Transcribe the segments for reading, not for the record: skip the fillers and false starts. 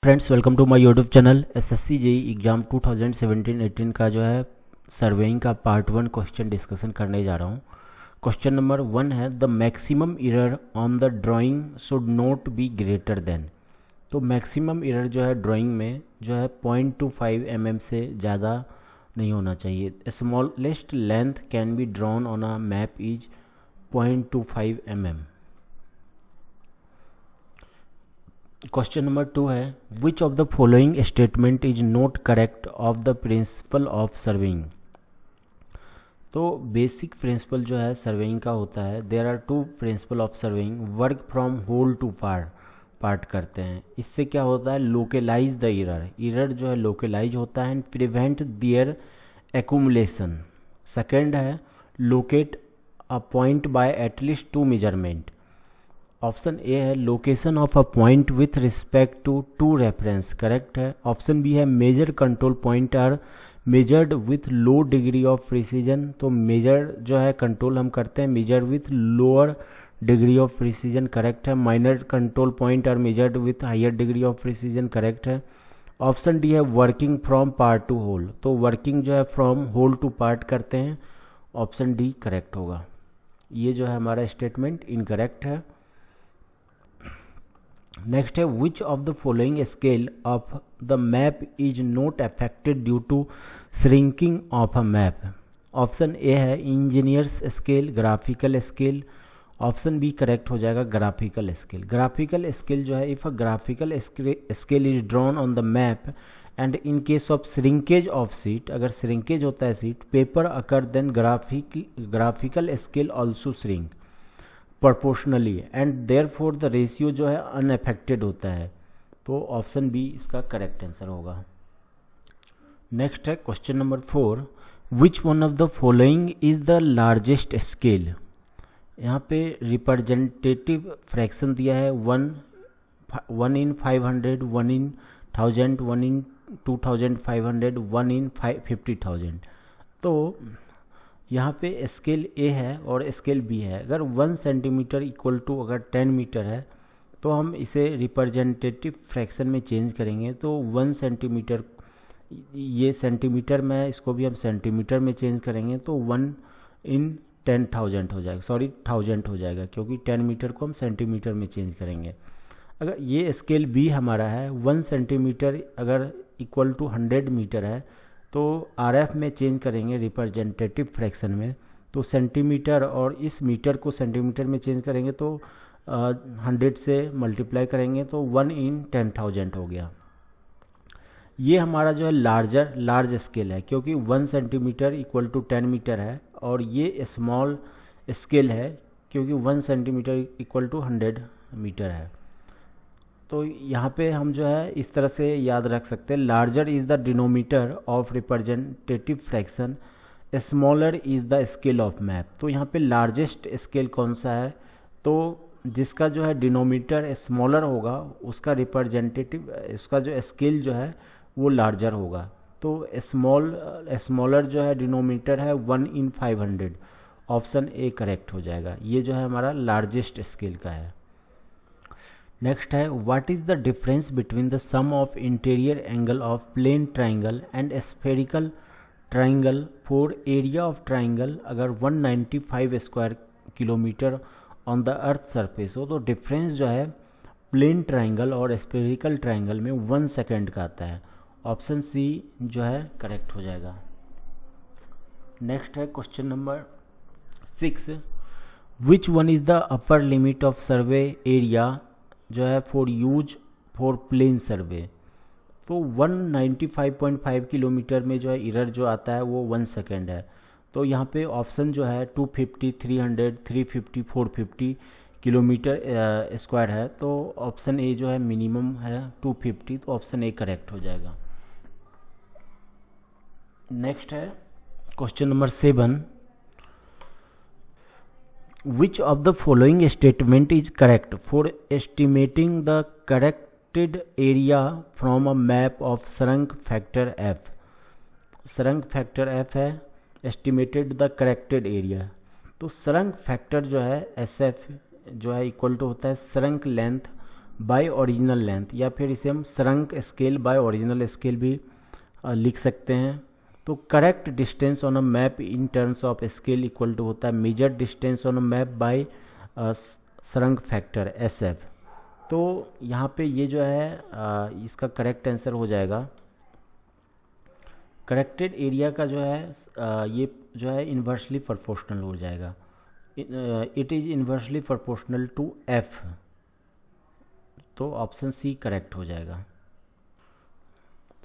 Friends, welcome to my YouTube channel. SSC JEE exam 2017-18 का जो है सर्वेइंग का पार्ट 1 क्वेश्चन डिस्कशन करने जा रहा हूँ। क्वेश्चन नंबर 1 है the maximum error on the drawing should not be greater than. तो मैक्सिमम एरर जो है ड्राइंग में जो है 0.25 mm से ज़्यादा नहीं होना चाहिए। Smallest length can be drawn on a map is 0.25 mm। Question number 2 है which of the following statement is not correct of the principle of surveying. तो बेसिक प्रिंसिपल जो है सर्वेइंग का होता है, there are two principle of surveying. Work from whole to part करते हैं। इससे क्या होता है, लोकेलाइज द एरर जो है लोकेलाइज होता है and prevent their accumulation. Second है locate a point by at least 2 measurement. Option A है location of a point with respect to 2 reference, correct है। ऑप्शन बी है major control point are measured with low degree of precision. तो major जो है control हम करते हैं major with lower degree of precision, correct है। Minor control point are measured with higher degree of precision, correct है। Option D है working from part to whole. तो वर्किंग जो है फ्रॉम होल टू पार्ट करते हैं, ऑप्शन डी करेक्ट होगा। ये जो है हमारा स्टेटमेंट इनकरेक्ट है। नेक्स्ट है which of the following scale of the map is not affected due to shrinking of a map. Option A है engineers scale, graphical scale. Option B correct हो जाएगा ग्राफिकल स्केल। ग्राफिकल स्केल जो है if a graphical scale is drawn on the map and in case of shrinkage of sheet, अगर shrinkage होता है sheet paper occur then graphical scale also shrink proportionally and therefore the ratio जो है unaffected होता है। तो option B इसका correct answer होगा। नेक्स्ट है question number 4 which one of the following is the largest scale. यहाँ पे रिप्रेजेंटेटिव फ्रैक्शन दिया है 1 in 500, 1 in 1000, 1 in 2500, 1 in 50,000। तो यहाँ पे स्केल ए है और स्केल बी है। अगर 1 सेंटीमीटर इक्वल टू अगर 10 मीटर है तो हम इसे रिप्रेजेंटेटिव फ्रैक्शन में चेंज करेंगे। तो 1 सेंटीमीटर, ये सेंटीमीटर में है, इसको भी हम सेंटीमीटर में चेंज करेंगे तो 1 in 10,000 हो जाएगा, सॉरी 1000 हो जाएगा, क्योंकि 10 मीटर को हम सेंटीमीटर में चेंज करेंगे। अगर ये स्केल बी हमारा है 1 सेंटीमीटर अगर इक्वल टू 100 मीटर है तो आरएफ में चेंज करेंगे रिप्रेजेंटेटिव फ्रैक्शन में। तो सेंटीमीटर और इस मीटर को सेंटीमीटर में चेंज करेंगे तो 100 से मल्टीप्लाई करेंगे तो 1 in 10,000 हो गया। ये हमारा जो है लार्ज स्केल है, क्योंकि 1 सेंटीमीटर इक्वल टू 10 मीटर है, और ये स्मॉल स्केल है क्योंकि 1 सेंटीमीटर इक्वल टू 100 मीटर है। तो यहाँ पे हम जो है इस तरह से याद रख सकते हैं, larger is the denominator of representative fraction, smaller is the scale of map. तो यहाँ पे लार्जेस्ट स्केल कौन सा है, तो जिसका जो है डिनोमीटर स्मॉलर होगा उसका रिप्रेजेंटेटिव, इसका जो स्केल जो है वो लार्जर होगा। तो स्मॉलर जो है डिनोमीटर है 1 in 500, ऑप्शन ए करेक्ट हो जाएगा। ये जो है हमारा लार्जेस्ट स्केल का है। नेक्स्ट है what is the difference between the sum of interior angle of plane triangle and spherical triangle for area of triangle अगर 195 square kilometre on the earth surface हो। तो डिफरेंस जो है प्लेन ट्राइंगल और spherical triangle में 1 second का आता है, ऑप्शन सी जो है करेक्ट हो जाएगा। नेक्स्ट है question number 6 which one is the upper limit of survey area जो है फॉर यूज फॉर प्लेन सर्वे। तो 195.5 किलोमीटर में जो है एरर जो आता है वो 1 सेकेंड है। तो यहाँ पे ऑप्शन जो है 250, 300, 350, 450 किलोमीटर स्क्वायर है। तो ऑप्शन ए जो है मिनिमम है 250, तो ऑप्शन ए करेक्ट हो जाएगा। नेक्स्ट है question number 7 which of the following statement is correct for estimating the corrected area from a map of shrunk factor f। shrunk factor f है estimated the corrected area। तो shrunk factor जो है sf जो है equal to होता है shrunk length by original length, या फिर इसे हम shrunk scale by original scale भी लिख सकते हैं। तो correct distance on a map in terms of scale equal to होता है measure distance on a map by shrunk factor SF। तो यहाँ पे ये जो है इसका करेक्ट आंसर हो जाएगा, करेक्टेड एरिया का जो है ये जो है इन्वर्सली प्रोपोर्शनल हो जाएगा, it is inversely proportional to F। तो ऑप्शन सी करेक्ट हो जाएगा।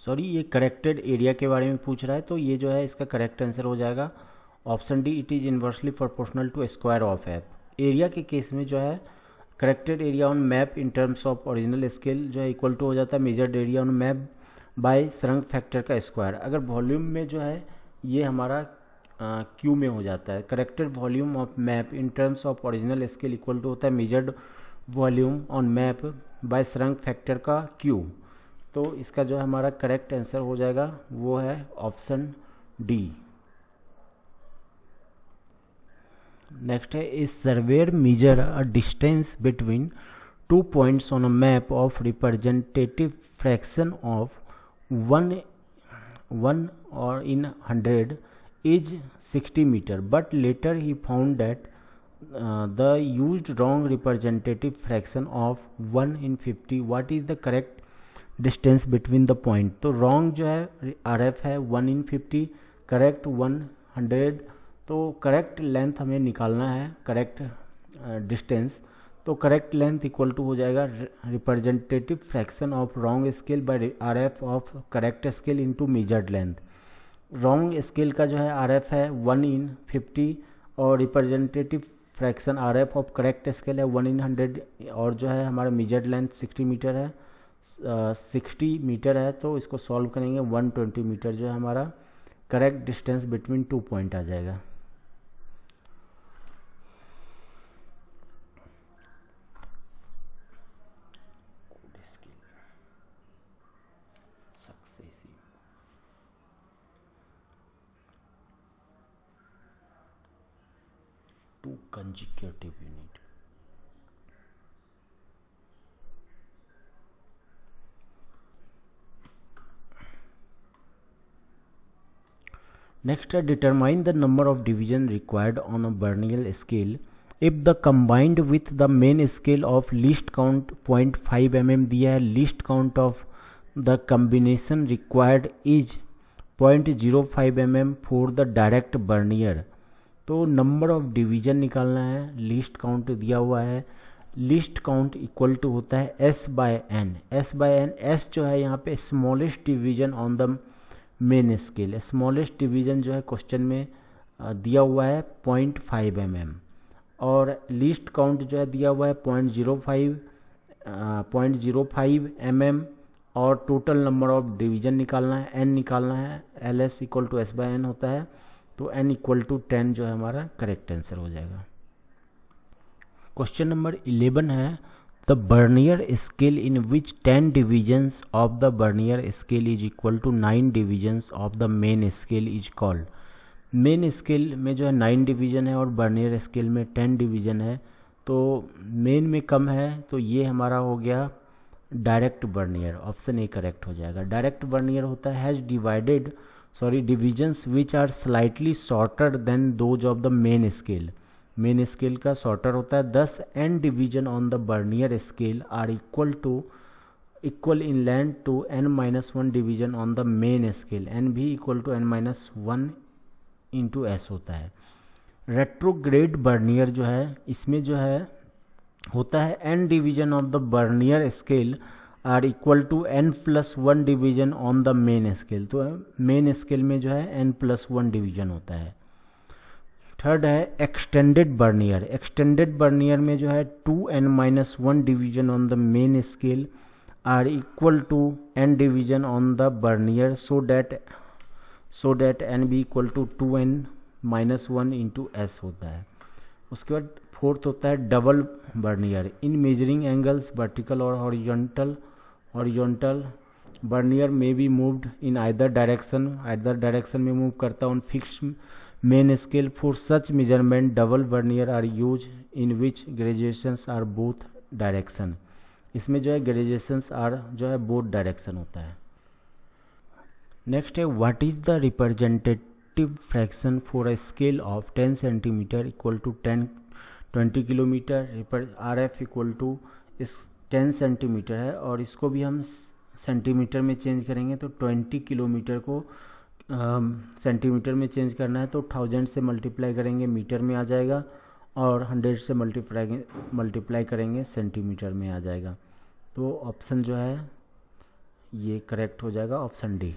सॉरी, ये करेक्टेड एरिया के बारे में पूछ रहा है, तो ये जो है इसका करेक्ट आंसर हो जाएगा option D, it is inversely proportional to square of F। Area के केस में जो है corrected area on map in terms of original scale जो है इक्वल टू हो जाता है measured area on map by shrunk factor का स्क्वायर। अगर वॉल्यूम में जो है ये हमारा क्यू में हो जाता है, corrected volume of map in terms of original scale equal to होता है measured volume on map by shrunk factor का क्यू। तो इसका जो हमारा करेक्ट आंसर हो जाएगा वो है ऑप्शन डी। नेक्स्ट है, a surveyor measure a distance between 2 points on a map of representative fraction of 1 or in 100 is 60 meter, but later he found that the used wrong representative fraction of 1 in 50. What is the correct distance between the point? तो wrong जो है RF है 1 in 50, correct 100। तो correct length हमें निकालना है, correct distance. तो correct length equal to हो जाएगा representative fraction of wrong scale bye RF of correct scale into measured length. Wrong scale का जो है RF है 1 in 50 और representative fraction RF of correct scale है 1 in 100, और जो है हमारा मेजर्ड लेंथ 60 मीटर है, 60 मीटर है। तो इसको सॉल्व करेंगे 120 मीटर जो है हमारा करेक्ट डिस्टेंस बिटवीन 2 पॉइंट आ जाएगा। Consecutive unit। Next, determine the number of division required on a Bernal scale if the combined with the main scale of least count 0.5 mm दिया है, least count of the combination required is 0.05 mm for the direct Vernier। तो number of division निकालना है, least count दिया हुआ है, least count equal to होता है S by N। S by N, S जो है यहाँ पे smallest division on the main scale, smallest division जो है क्वेश्चन में दिया हुआ है 0.5 mm, और लीस्ट काउंट जो है दिया हुआ है 0.05 mm, और टोटल नंबर ऑफ डिवीजन निकालना है, N निकालना है, LS equal to S by N होता है। तो n इक्वल टू 10 जो है हमारा करेक्ट आंसर हो जाएगा। क्वेश्चन नंबर 11 है, the vernier scale in which 10 divisions of the vernier scale is equal to 9 divisions of the main scale is called. Main scale में जो है 9 डिवीजन है और बर्नियर स्केल में 10 डिवीजन है। तो मेन में कम है, तो ये हमारा हो गया direct vernier, option A correct हो जाएगा। डायरेक्ट बर्नियर होता है has divided divisions which are slightly shorter than those of the main scale। Main scale का शॉर्टर होता है 10 n division on the vernier scale are equal in length to n-1 division on the main scale, n भी equal to n-1 into s होता है। Retrograde Bernier जो है इसमें जो है होता है n division of the vernier scale are equal to n+1 division on the main scale. तो मेन स्केल में जो है n+1 डिवीजन होता है। थर्ड है एक्सटेंडेड बर्नियर। एक्सटेंडेड बर्नियर में जो है 2n-1 division on the main scale are equal to n division on the vernier so that n भी equal to 2n-1 into s होता है। उसके बाद फोर्थ होता है double vernier. In measuring angles vertical और हॉरिजॉन्टल बर्नियर में be moved in either direction में मूव करता on fixed main scale. For such measurement double vernier are use in which graduations are both direction. इसमें जो है graduations are जो है both direction होता है। नेक्स्ट है what is the representative fraction for a scale of 10 centimetre equal to 20 kilometre. R F equal to इस 10 centimetre है और इसको भी हम सेंटीमीटर में चेंज करेंगे तो 20 किलोमीटर को सेंटीमीटर में चेंज करना है तो 1000 से मल्टीप्लाई करेंगे मीटर में आ जाएगा और 100 से मल्टीप्लाई करेंगे सेंटीमीटर में आ जाएगा। तो ऑप्शन जो है ये करेक्ट हो जाएगा, ऑप्शन डी।